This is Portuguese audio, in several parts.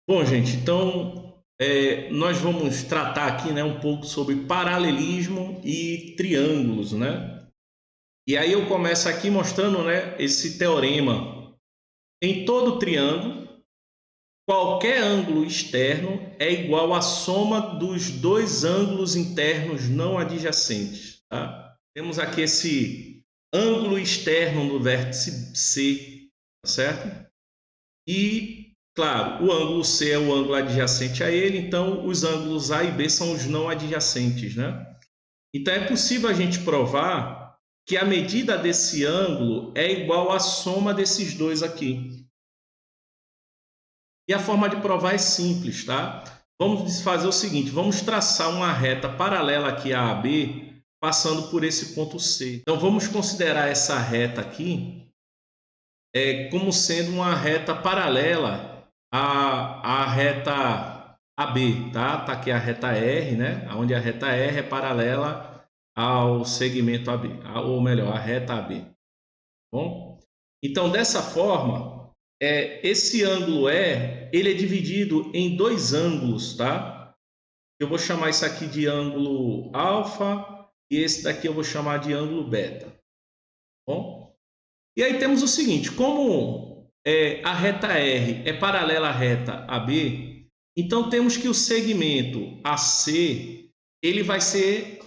Bom, gente, então nós vamos tratar aqui, né, um pouco sobre paralelismo e triângulos, né? E aí eu começo aqui mostrando, né, esse teorema. Em todo triângulo, qualquer ângulo externo é igual à soma dos dois ângulos internos não adjacentes, tá? Temos aqui esse ângulo externo no vértice C, tá certo? E, claro, o ângulo C é o ângulo adjacente a ele, então os ângulos A e B são os não adjacentes, né? Então é possível a gente provar que a medida desse ângulo é igual à soma desses dois aqui. E a forma de provar é simples, tá? Vamos fazer o seguinte, vamos traçar uma reta paralela aqui a AB, passando por esse ponto C. Então vamos considerar essa reta aqui como sendo uma reta paralela à reta AB, tá? Tá aqui a reta R, né? Onde a reta R é paralela ao segmento AB, ou melhor, a reta AB. Bom, então dessa forma, esse ângulo ele é dividido em dois ângulos, tá? Eu vou chamar isso aqui de ângulo alfa e esse daqui eu vou chamar de ângulo beta. Bom, e aí temos o seguinte, como a reta R é paralela à reta AB, então temos que o segmento AC ele vai ser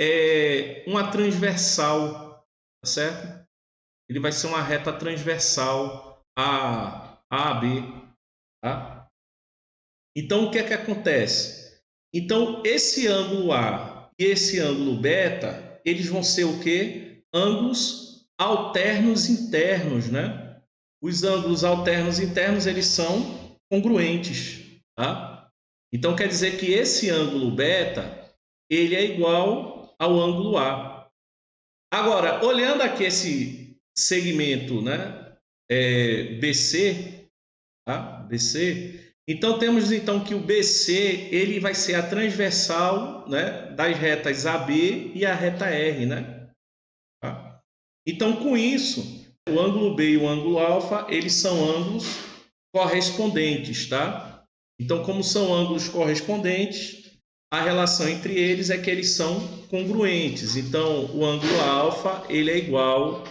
uma transversal, tá certo? Ele vai ser uma reta transversal a AB, tá? Então o que é que acontece? Então esse ângulo A e esse ângulo beta, eles vão ser o quê? Ângulos alternos internos, né? Os ângulos alternos internos, eles são congruentes, tá? Então quer dizer que esse ângulo beta, ele é igual ao ângulo A. Agora, olhando aqui esse segmento, né, BC, tá? BC, então temos então que o BC ele vai ser a transversal, né, das retas AB e a reta R, né? Tá? Então com isso, o ângulo B e o ângulo alfa, eles são ângulos correspondentes, tá? Então como são ângulos correspondentes, a relação entre eles é que eles são congruentes. Então o ângulo alfa ele é igual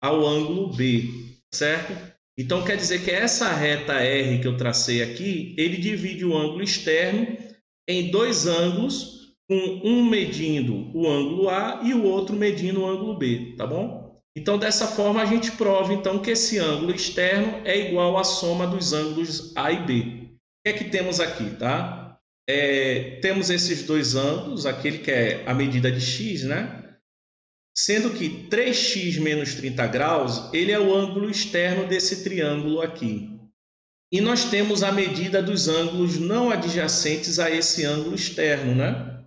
ao ângulo B, certo? Então quer dizer que essa reta R que eu tracei aqui, ele divide o ângulo externo em dois ângulos, com um medindo o ângulo A e o outro medindo o ângulo B, tá bom? Então dessa forma a gente prova então que esse ângulo externo é igual à soma dos ângulos A e B. O que é que temos aqui, tá? Temos esses dois ângulos, aquele que é a medida de x, né? Sendo que 3x menos 30 graus, ele é o ângulo externo desse triângulo aqui. E nós temos a medida dos ângulos não adjacentes a esse ângulo externo, né?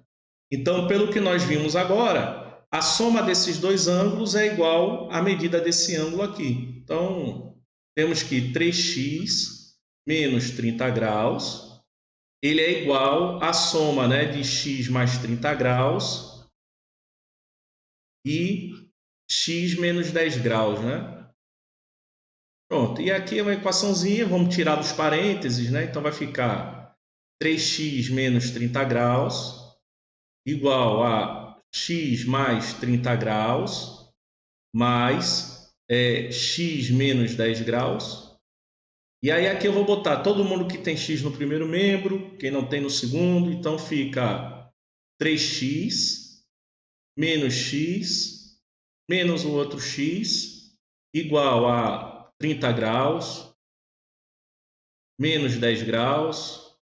Então, pelo que nós vimos agora, a soma desses dois ângulos é igual à medida desse ângulo aqui. Então, temos que 3x menos 30 graus, ele é igual à soma, né, de x mais 30 graus e x menos 10 graus, né? Pronto, e aqui é uma equaçãozinha, vamos tirar dos parênteses, né? Então vai ficar 3x menos 30 graus igual a x mais 30 graus mais x menos 10 graus. E aí aqui eu vou botar todo mundo que tem x no primeiro membro, quem não tem no segundo, então fica 3x menos x menos o outro x igual a 30 graus menos 10 graus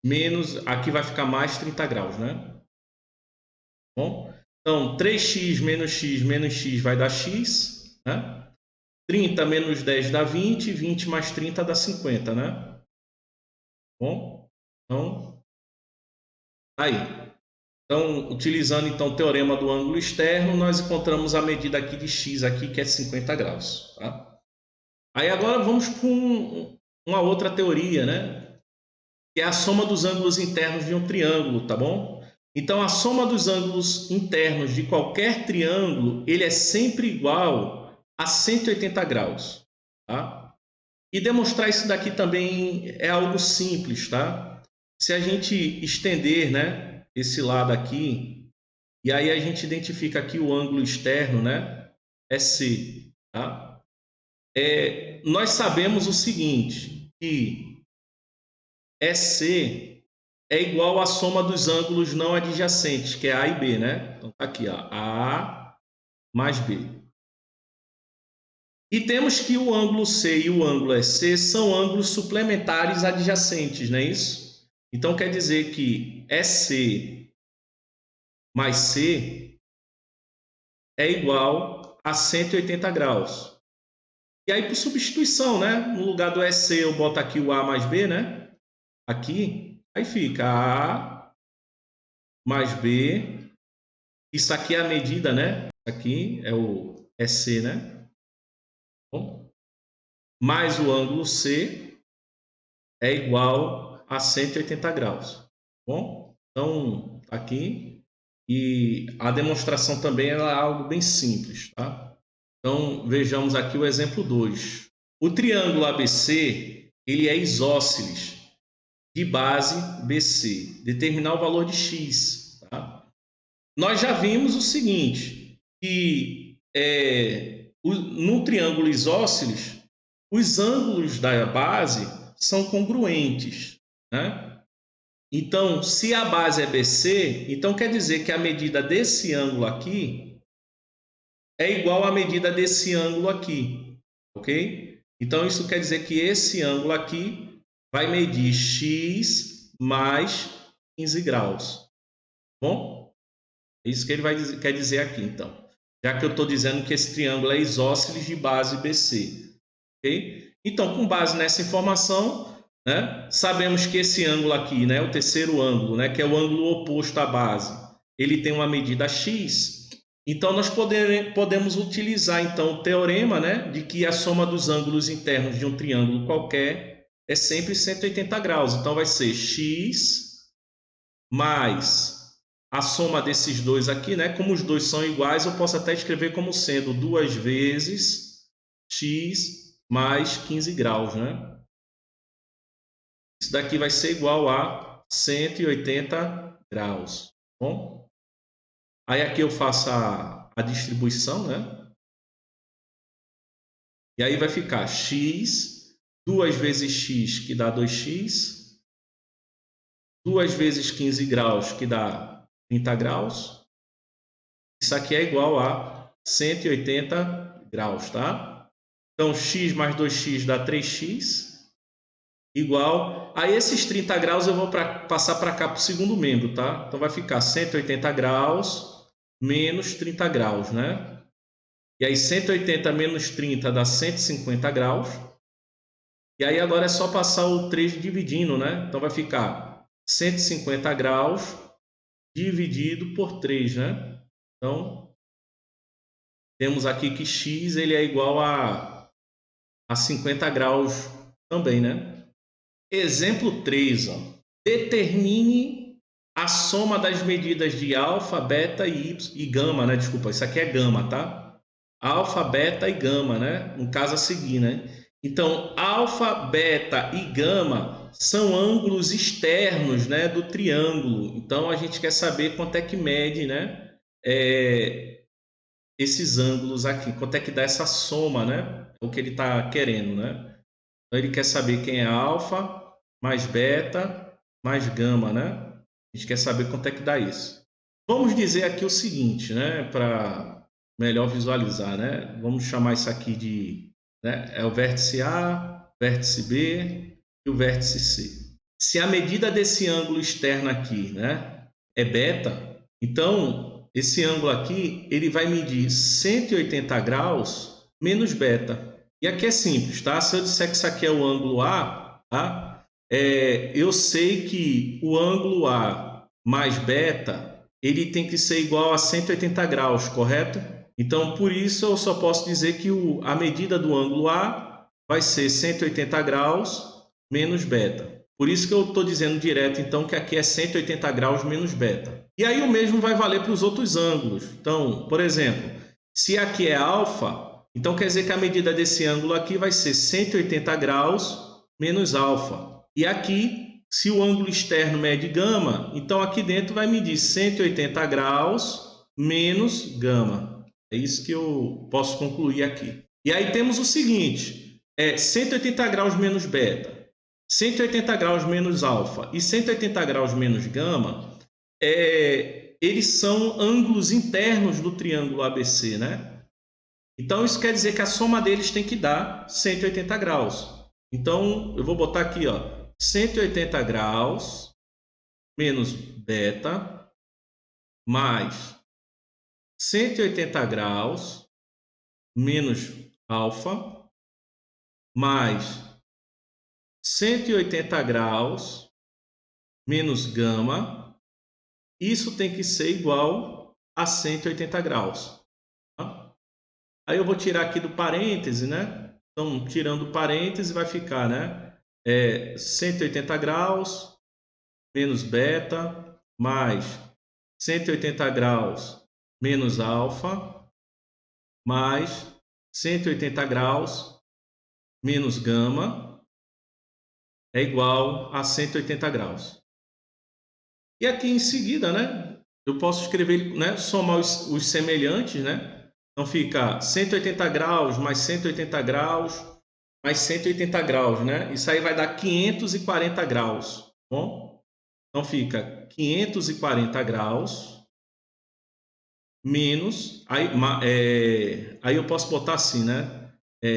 menos, aqui vai ficar mais 30 graus, né? Bom, então 3x menos x vai dar x, né? 30 menos 10 dá 20, 20 mais 30 dá 50, né? Bom, então, aí. Então, utilizando então o teorema do ângulo externo, nós encontramos a medida aqui de x aqui, que é 50 graus, tá? Aí agora vamos para uma outra teoria, né? Que é a soma dos ângulos internos de um triângulo, tá bom? Então, a soma dos ângulos internos de qualquer triângulo, ele é sempre igual a 180 graus, tá? E demonstrar isso daqui também é algo simples, tá? Se a gente estender, né, esse lado aqui, e aí a gente identifica aqui o ângulo externo, né, SC, tá? Nós sabemos o seguinte, que EC é igual à soma dos ângulos não adjacentes, que é A e B, né? Então, tá aqui, ó, A mais B. E temos que o ângulo C e o ângulo EC são ângulos suplementares adjacentes, não é isso? Então, quer dizer que EC mais C é igual a 180 graus. E aí, por substituição, né? No lugar do EC, eu boto aqui o A mais B, né? Aqui, aí fica A mais B. Isso aqui é a medida, né? Aqui é o EC, né? Bom, mais o ângulo C é igual a 180 graus. Bom, então, aqui. E a demonstração também é algo bem simples, tá? Então, vejamos aqui o exemplo 2. O triângulo ABC, ele é isósceles de base BC. Determinar o valor de x, tá? Nós já vimos o seguinte, que no triângulo isósceles, os ângulos da base são congruentes, né? Então, se a base é BC, então quer dizer que a medida desse ângulo aqui é igual à medida desse ângulo aqui, ok? Então, isso quer dizer que esse ângulo aqui vai medir x mais 15 graus. Bom, é isso que ele quer dizer aqui, então. Já que eu estou dizendo que esse triângulo é isósceles de base BC, ok? Então, com base nessa informação, né, sabemos que esse ângulo aqui, né, o terceiro ângulo, né, que é o ângulo oposto à base, ele tem uma medida x. Então, nós podemos utilizar então, o teorema, né, de que a soma dos ângulos internos de um triângulo qualquer é sempre 180 graus. Então, vai ser x mais a soma desses dois aqui, né? Como os dois são iguais, eu posso até escrever como sendo 2 vezes x mais 15 graus, né? Isso daqui vai ser igual a 180 graus. Bom? Aí aqui eu faço a distribuição, né? E aí vai ficar x, 2 vezes x, que dá 2x, 2 vezes 15 graus, que dá 30 graus. Isso aqui é igual a 180 graus, tá? Então, x mais 2x dá 3x, igual a esses 30 graus eu vou passar para cá para o segundo membro, tá? Então vai ficar 180 graus menos 30 graus, né? E aí 180 menos 30 dá 150 graus. E aí agora é só passar o 3 dividindo, né? Então vai ficar 150 graus dividido por 3, né? Então temos aqui que x ele é igual a 50 graus também, né? Exemplo 3, ó. Determine a soma das medidas de alfa, beta e gama, né? Desculpa, isso aqui é gama, tá? Alfa, beta e gama, né? No caso a seguir, né? Então, alfa, beta e gama são ângulos externos, né, do triângulo. Então, a gente quer saber quanto é que mede, né, esses ângulos aqui, quanto é que dá essa soma, né? O que ele está querendo, né? Então, ele quer saber quem é alfa mais beta mais gama, né? A gente quer saber quanto é que dá isso. Vamos dizer aqui o seguinte, né? Para melhor visualizar, né? Vamos chamar isso aqui de, né? É o vértice A, vértice B e o vértice C. Se a medida desse ângulo externo aqui, né, é beta, então esse ângulo aqui ele vai medir 180 graus menos beta. E aqui é simples, tá? Se eu disser que isso aqui é o ângulo A, tá? Eu sei que o ângulo A mais beta, ele tem que ser igual a 180 graus, correto? Então, por isso, eu só posso dizer que a medida do ângulo A vai ser 180 graus menos beta. Por isso que eu estou dizendo direto, então, que aqui é 180 graus menos beta. E aí o mesmo vai valer para os outros ângulos. Então, por exemplo, se aqui é alfa, Então, quer dizer que a medida desse ângulo aqui vai ser 180 graus menos alfa. E aqui, se o ângulo externo mede gama, então aqui dentro vai medir 180 graus menos gama. É isso que eu posso concluir aqui. E aí temos o seguinte, 180 graus menos beta, 180 graus menos alfa e 180 graus menos gama, eles são ângulos internos do triângulo ABC, né? Então, isso quer dizer que a soma deles tem que dar 180 graus. Então, eu vou botar aqui, ó, 180 graus menos beta mais 180 graus menos alfa mais 180 graus menos gama. Isso tem que ser igual a 180 graus. Tá? Aí eu vou tirar aqui do parêntese, né? Então, tirando o parêntese, vai ficar, né? 180 graus menos beta mais 180 graus menos alfa mais 180 graus menos gama é igual a 180 graus. E aqui em seguida, né? Eu posso escrever, né? Somar os semelhantes, né? Então fica 180 graus mais 180 graus mais 180 graus, né? Isso aí vai dar 540 graus, tá bom? Então fica 540 graus menos, aí eu posso botar assim, né?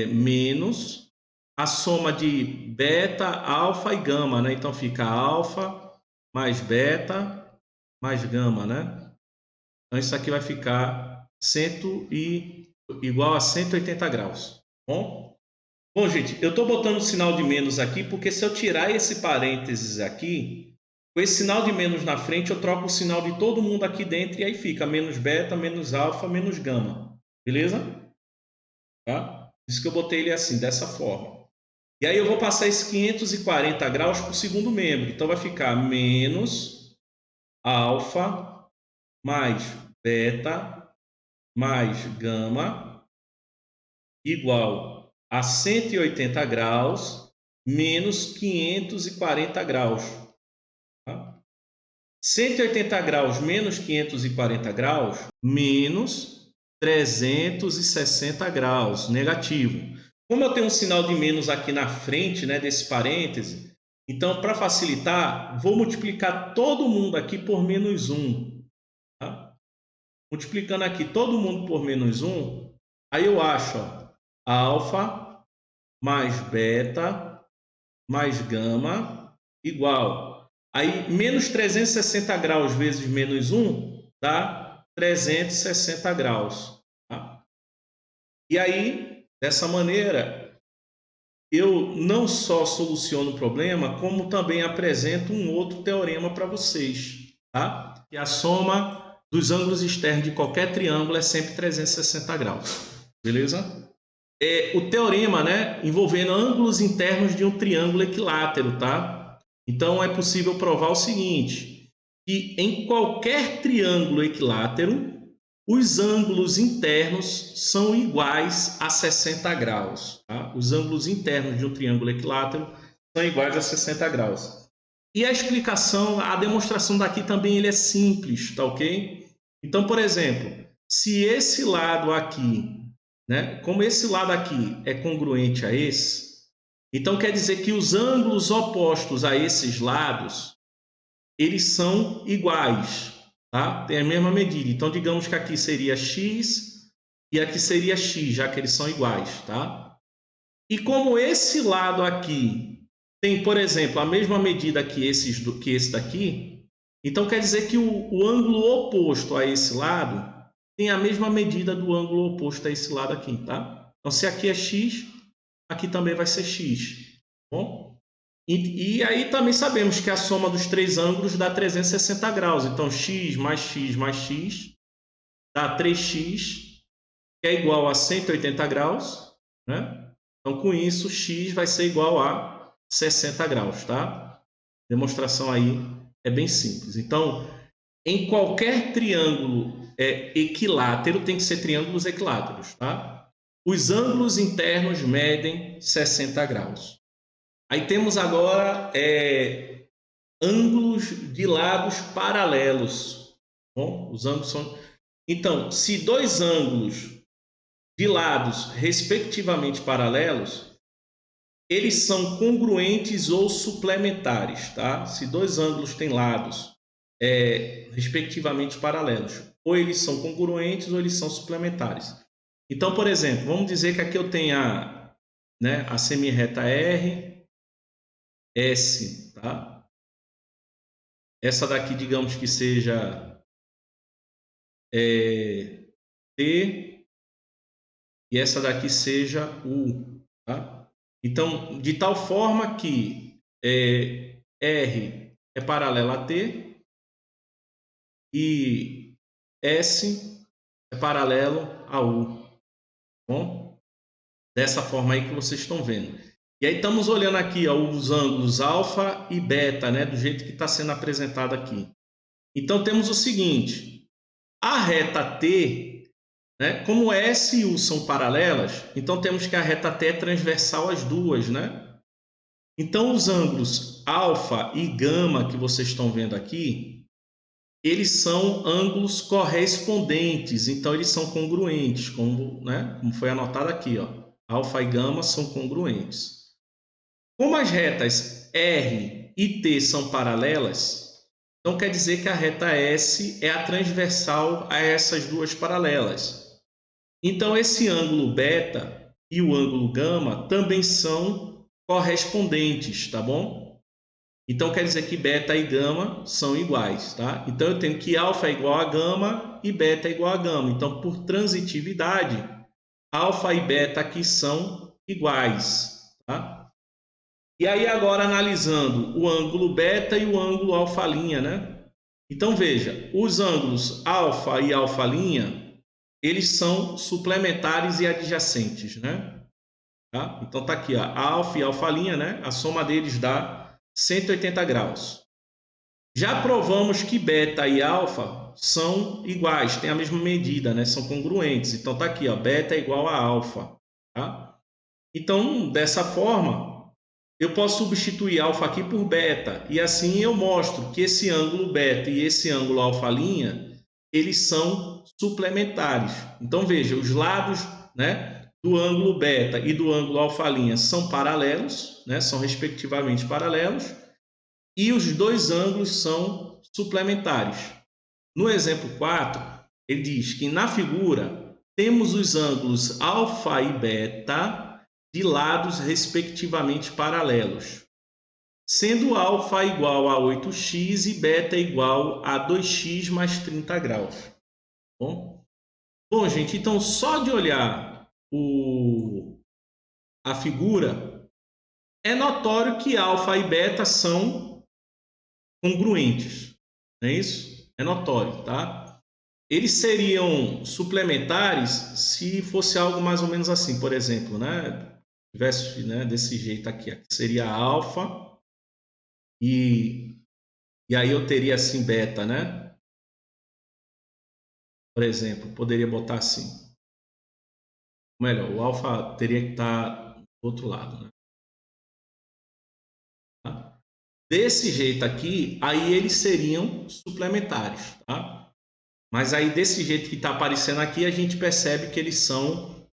Menos a soma de beta, alfa e gama, né? Então fica alfa mais beta mais gama, né? Então isso aqui vai ficar igual a 180 graus, tá bom? Bom, gente, eu estou botando o sinal de menos aqui porque se eu tirar esse parênteses aqui, com esse sinal de menos na frente, eu troco o sinal de todo mundo aqui dentro e aí fica menos beta, menos alfa, menos gama. Beleza? Tá? Por isso que eu botei ele assim, dessa forma. E aí eu vou passar esses 540 graus para o segundo membro. Então vai ficar menos alfa mais beta mais gama igual a 180 graus menos 540 graus. Tá? 180 graus menos 540 graus menos 360 graus, negativo. Como eu tenho um sinal de menos aqui na frente, né, desse parêntese, então, para facilitar, vou multiplicar todo mundo aqui por menos 1. Tá? Multiplicando aqui todo mundo por menos 1, aí eu acho, ó, alfa mais beta mais gama igual. Aí, menos 360 graus vezes menos 1 dá 360 graus. Tá? E aí, dessa maneira, eu não só soluciono o problema, como também apresento um outro teorema para vocês. Tá? E a soma dos ângulos externos de qualquer triângulo é sempre 360 graus. Beleza? O teorema, né, envolvendo ângulos internos de um triângulo equilátero, tá? Então, é possível provar o seguinte, que em qualquer triângulo equilátero, os ângulos internos são iguais a 60 graus. Tá? Os ângulos internos de um triângulo equilátero são iguais a 60 graus. E a explicação, a demonstração daqui também ele é simples, tá ok? Então, por exemplo, se esse lado aqui, né, como esse lado aqui é congruente a esse, então quer dizer que os ângulos opostos a esses lados, eles são iguais, tá? Tem a mesma medida. Então, digamos que aqui seria x e aqui seria x, já que eles são iguais, tá? E como esse lado aqui tem, por exemplo, a mesma medida que esse daqui, então quer dizer que o ângulo oposto a esse lado tem a mesma medida do ângulo oposto a esse lado aqui, tá? Então, se aqui é x, aqui também vai ser x, tá bom? E aí também sabemos que a soma dos três ângulos dá 360 graus. Então, x mais x mais x dá 3x, que é igual a 180 graus, né? Então, com isso, x vai ser igual a 60 graus, tá? Demonstração aí é bem simples. Então, em qualquer triângulo equilátero, tem que ser triângulos equiláteros, tá? os ângulos internos medem 60 graus. Aí temos agora ângulos de lados paralelos. Bom, os ângulos são... Então, se dois ângulos de lados respectivamente paralelos, eles são congruentes ou suplementares, tá? Se dois ângulos têm lados respectivamente paralelos, ou eles são congruentes ou eles são suplementares. Então, por exemplo, vamos dizer que aqui eu tenho a semirreta R, S, tá? Essa daqui, digamos que seja T, e essa daqui seja U, tá? Então, de tal forma que R é paralelo a T e S é paralelo a U. Bom? Dessa forma aí que vocês estão vendo. E aí estamos olhando aqui os ângulos alfa e beta, né? Do jeito que está sendo apresentado aqui. Então temos o seguinte: a reta T, né? Como S e U são paralelas, então temos que a reta T é transversal às duas, né? Então os ângulos alfa e gama que vocês estão vendo aqui, eles são ângulos correspondentes, então eles são congruentes, como foi anotado aqui, ó. Alfa e gama são congruentes. Como as retas R e T são paralelas, então quer dizer que a reta S é a transversal a essas duas paralelas. Então esse ângulo beta e o ângulo gama também são correspondentes, tá bom? Então quer dizer que beta e gama são iguais, tá? Então eu tenho que alfa é igual a gama e beta é igual a gama. Então, por transitividade, alfa e beta aqui são iguais, tá? E aí agora analisando o ângulo beta e o ângulo alfa', né? Então veja, os ângulos alfa e alfa', eles são suplementares e adjacentes, né? Tá? Então tá aqui, ó, alfa e alfa', né? A soma deles dá 180 graus. Já provamos que beta e alfa são iguais, têm a mesma medida, né? São congruentes. Então tá aqui, ó, beta é igual a alfa, tá? Então, dessa forma, eu posso substituir alfa aqui por beta, e assim eu mostro que esse ângulo beta e esse ângulo alfa', eles são suplementares. Então veja, os lados, né, do ângulo beta e do ângulo alfa' são paralelos, né? São respectivamente paralelos, e os dois ângulos são suplementares. No exemplo 4, ele diz que na figura temos os ângulos alfa e beta de lados respectivamente paralelos, sendo alfa igual a 8x e beta igual a 2x mais 30 graus. Bom, gente, então só de olhar a figura, é notório que alfa e beta são congruentes, não é isso? É notório, tá? Eles seriam suplementares se fosse algo mais ou menos assim, por exemplo, né? Tivesse, né, desse jeito aqui seria alfa e aí eu teria assim beta, né? Por exemplo, poderia botar assim. Melhor, o alfa teria que estar do outro lado, né? Tá? Desse jeito aqui, aí eles seriam suplementares, tá? Mas aí desse jeito que está aparecendo aqui, a gente percebe que eles são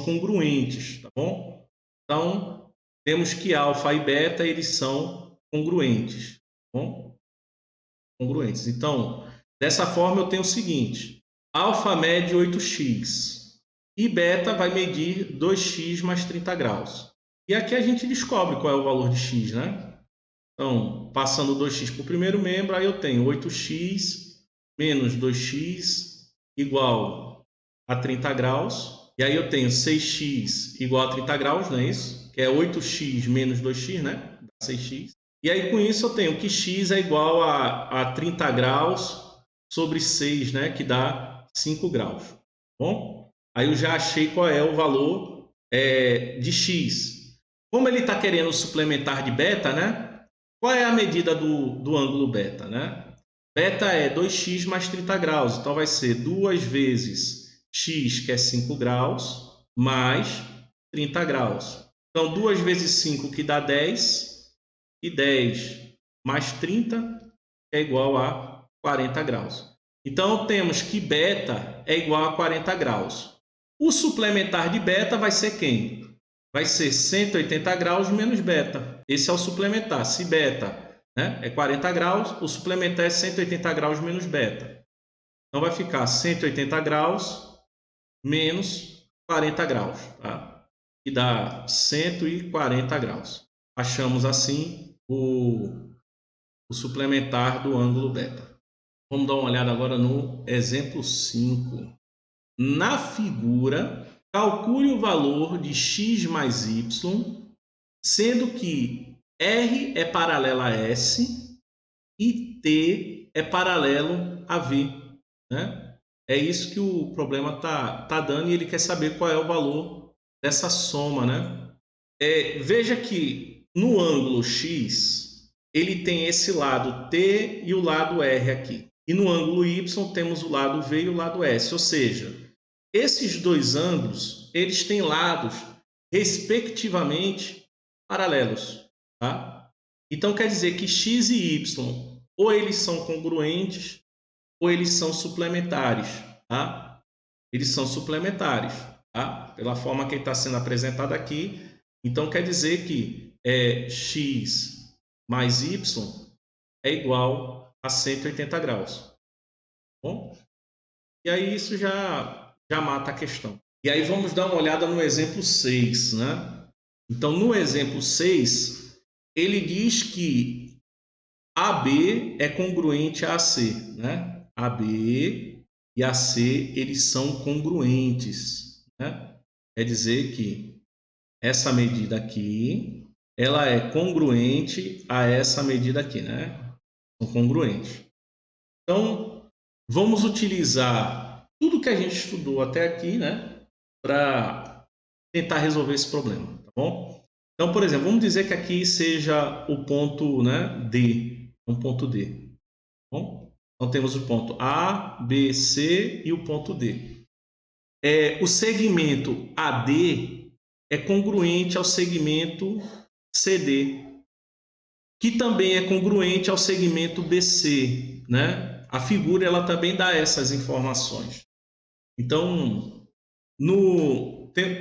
congruentes, tá bom? Então, temos que alfa e beta, eles são congruentes, tá bom? Congruentes. Então, dessa forma eu tenho o seguinte: alfa mede 8x e beta vai medir 2x mais 30 graus. E aqui a gente descobre qual é o valor de x, né? Então, passando 2x para o primeiro membro, aí eu tenho 8x menos 2x igual a 30 graus. E aí eu tenho 6x igual a 30 graus, não é isso? Que é 8x menos 2x, né? Dá 6x. E aí com isso eu tenho que x é igual a 30 graus sobre 6, né? Que dá 5 graus. Bom, aí eu já achei qual é o valor de x. Como ele está querendo suplementar de beta, né? Qual é a medida do ângulo beta, né? Beta é 2x mais 30 graus, então vai ser 2 vezes x, que é 5 graus, mais 30 graus. Então, 2 vezes 5, que dá 10, e 10 mais 30 é igual a 40 graus. Então, temos que beta é igual a 40 graus. O suplementar de beta vai ser quem? Vai ser 180 graus menos beta. Esse é o suplementar. Se beta, né, é 40 graus, o suplementar é 180 graus menos beta. Então, vai ficar 180 graus menos 40 graus, tá? Que dá 140 graus. Achamos assim o suplementar do ângulo beta. Vamos dar uma olhada agora no exemplo 5. Na figura, calcule o valor de x mais y, sendo que R é paralelo a S e T é paralelo a V, né? É isso que o problema tá dando e ele quer saber qual é o valor dessa soma, né? Veja que no ângulo X, ele tem esse lado T e o lado R aqui. E no ângulo Y temos o lado V e o lado S, ou seja, esses dois ângulos, eles têm lados, respectivamente, paralelos, tá? Então, quer dizer que x e y, ou eles são congruentes, ou eles são suplementares, tá? Eles são suplementares, tá? Pela forma que está sendo apresentado aqui. Então, quer dizer que x mais y é igual a 180 graus. Bom? E aí isso já mata a questão. E aí vamos dar uma olhada no exemplo 6, né? Então, no exemplo 6, ele diz que AB é congruente a AC, né? AB e AC, eles são congruentes, né? Quer dizer que essa medida aqui, ela é congruente a essa medida aqui, né? São congruentes. Então, vamos utilizar tudo que a gente estudou até aqui, né, para tentar resolver esse problema, tá bom? Então, por exemplo, vamos dizer que aqui seja o ponto, né, D, um ponto D, tá bom? Então, temos o ponto A, B, C e o ponto D. O segmento AD é congruente ao segmento CD, que também é congruente ao segmento BC, né? A figura ela também dá essas informações. Então,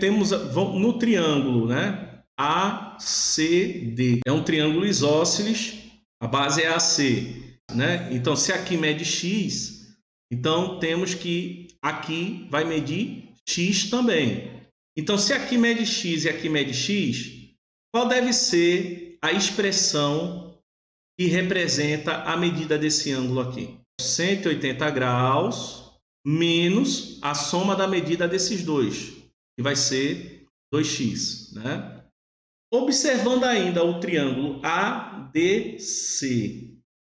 temos no triângulo, né? ACD. É um triângulo isósceles, a base é AC, né? Então, se aqui mede X, então temos que aqui vai medir X também. Então, se aqui mede X e aqui mede X, qual deve ser a expressão que representa a medida desse ângulo aqui? 180 graus menos a soma da medida desses dois, que vai ser 2x, né? Observando ainda o triângulo ADC,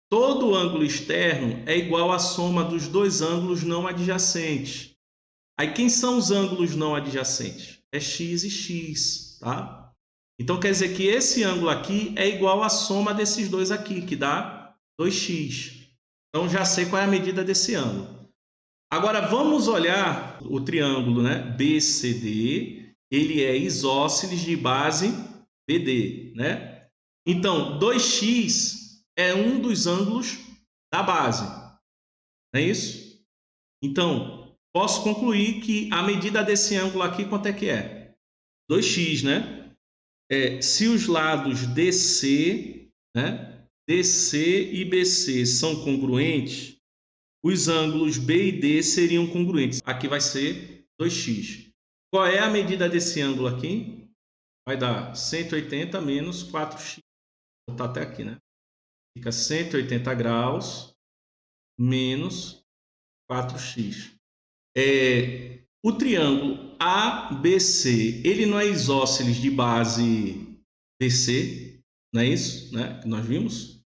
todo ângulo externo é igual à soma dos dois ângulos não adjacentes. Aí, quem são os ângulos não adjacentes? É x e x, tá? Então, quer dizer que esse ângulo aqui é igual à soma desses dois aqui, que dá 2x. Então, já sei qual é a medida desse ângulo. Agora, vamos olhar o triângulo, né? BCD, ele é isósceles de base BD, né? Então, 2x é um dos ângulos da base, não é isso? Então, posso concluir que a medida desse ângulo aqui, quanto é que é? 2x, né? Se os lados DC, né? DC e BC são congruentes, os ângulos B e D seriam congruentes. Aqui vai ser 2x. Qual é a medida desse ângulo aqui? Vai dar 180 menos 4x. Vou botar até aqui, né? Fica 180 graus menos 4x. O triângulo ABC, ele não é isósceles de base BC, não é isso, né? Que nós vimos.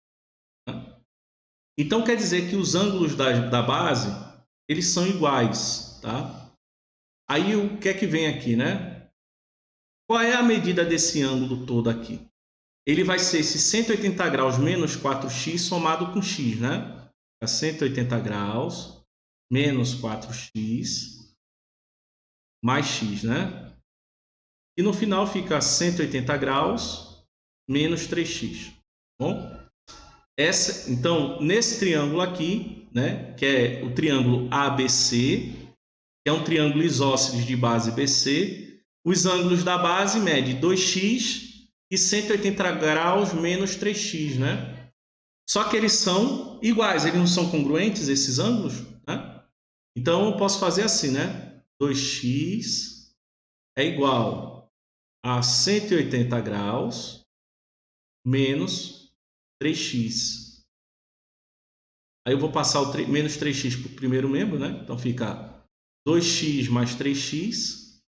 Então, quer dizer que os ângulos da base, eles são iguais, tá? Aí, o que é que vem aqui, né? Qual é a medida desse ângulo todo aqui? Ele vai ser esse 180 graus menos 4x somado com x, né? 180 graus menos 4x mais x, né? E no final fica 180 graus menos 3x. Bom, então, nesse triângulo aqui, né, que é o triângulo ABC, que é um triângulo isósceles de base BC, os ângulos da base medem 2x e 180 graus menos 3x, né? Só que eles são iguais, eles não são congruentes, esses ângulos, né? Então, eu posso fazer assim, né? 2x é igual a 180 graus menos 3x. Aí eu vou passar o menos 3x para o primeiro membro, né? Então fica 2x mais 3x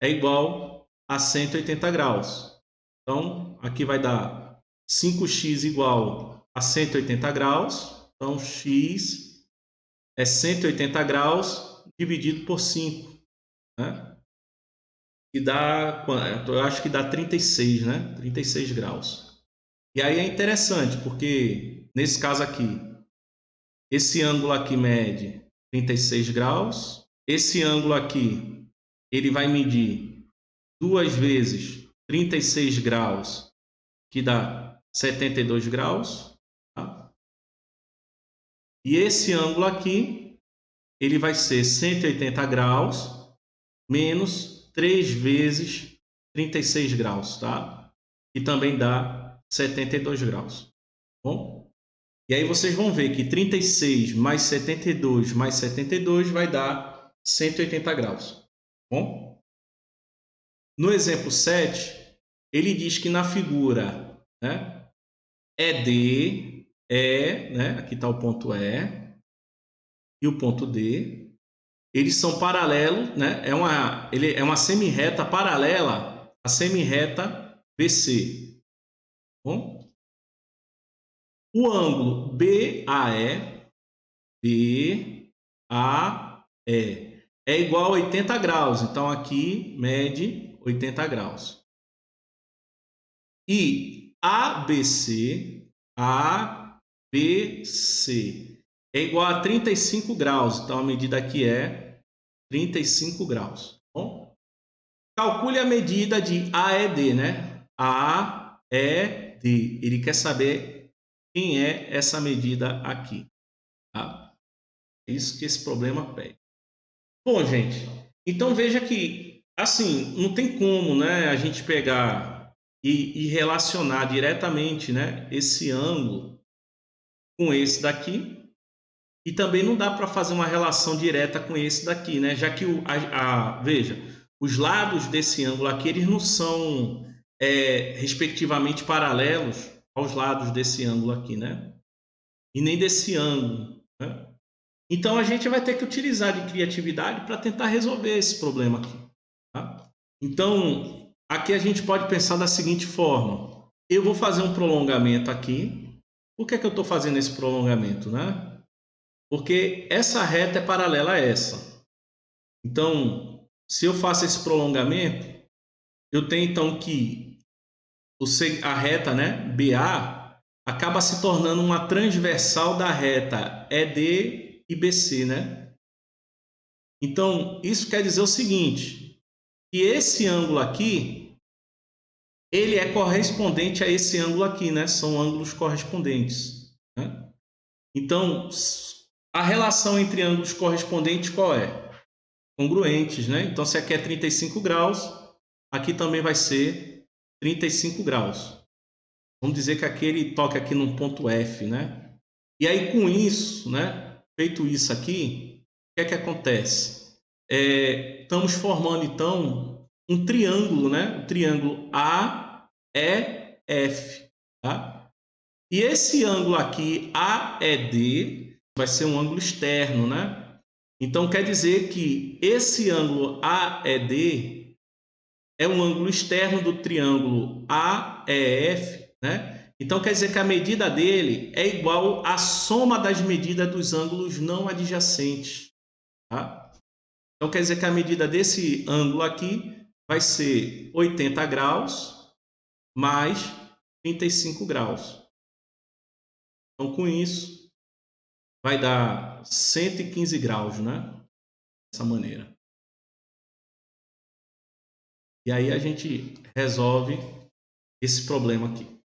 é igual a 180 graus. Então, aqui vai dar 5x igual a 180 graus. Então, x é 180 graus dividido por 5, né? E dá, eu acho que dá 36, né? 36 graus. E aí é interessante, porque nesse caso aqui, esse ângulo aqui mede 36 graus. Esse ângulo aqui, ele vai medir 2 vezes 36 graus, que dá 72 graus. Tá? E esse ângulo aqui, ele vai ser 180 graus menos 3 vezes 36 graus, tá? Que também dá 72 graus. Bom? E aí vocês vão ver que 36 mais 72 mais 72 vai dar 180 graus. Bom? No exemplo 7, ele diz que na figura, né, ED, né, aqui está o ponto E e o ponto D, eles são paralelos, né, ele é uma semirreta paralela à semirreta BC. Bom? O ângulo BAE é igual a 80 graus. Então, aqui mede 80 graus. E ABC é igual a 35 graus. Então, a medida aqui é 35 graus. Bom? Calcule a medida de AED, né? AED. Ele quer saber quem é essa medida aqui. Tá? É isso que esse problema pede. Bom, gente, então veja que, assim, não tem como, né, a gente pegar e relacionar diretamente, né, esse ângulo com esse daqui, e também não dá para fazer uma relação direta com esse daqui, né, já que, veja, os lados desse ângulo aqui, eles não são, respectivamente, paralelos aos lados desse ângulo aqui, né, e nem desse ângulo, né? Então, a gente vai ter que utilizar de criatividade para tentar resolver esse problema aqui. Tá? Então, aqui a gente pode pensar da seguinte forma. Eu vou fazer um prolongamento aqui. Por que eu estou fazendo esse prolongamento? Né? Porque essa reta é paralela a essa. Então, se eu faço esse prolongamento, eu tenho então que a reta, né, BA acaba se tornando uma transversal da reta ED e BC, né? Então, isso quer dizer o seguinte, que esse ângulo aqui, ele é correspondente a esse ângulo aqui, né? São ângulos correspondentes, né? Então, a relação entre ângulos correspondentes qual é? Congruentes, né? Então, se aqui é 35 graus, aqui também vai ser 35 graus. Vamos dizer que aquele toca aqui num ponto F, né? E aí, com isso, né? Feito isso aqui, o que acontece? Estamos formando, então, um triângulo, né? O triângulo AEF, tá? E esse ângulo aqui, AED, vai ser um ângulo externo, né? Então, quer dizer que esse ângulo AED é um ângulo externo do triângulo AEF, né? Então, quer dizer que a medida dele é igual à soma das medidas dos ângulos não adjacentes. Tá? Então, quer dizer que a medida desse ângulo aqui vai ser 80 graus mais 35 graus. Então, com isso, vai dar 115 graus, né? Dessa maneira. E aí a gente resolve esse problema aqui.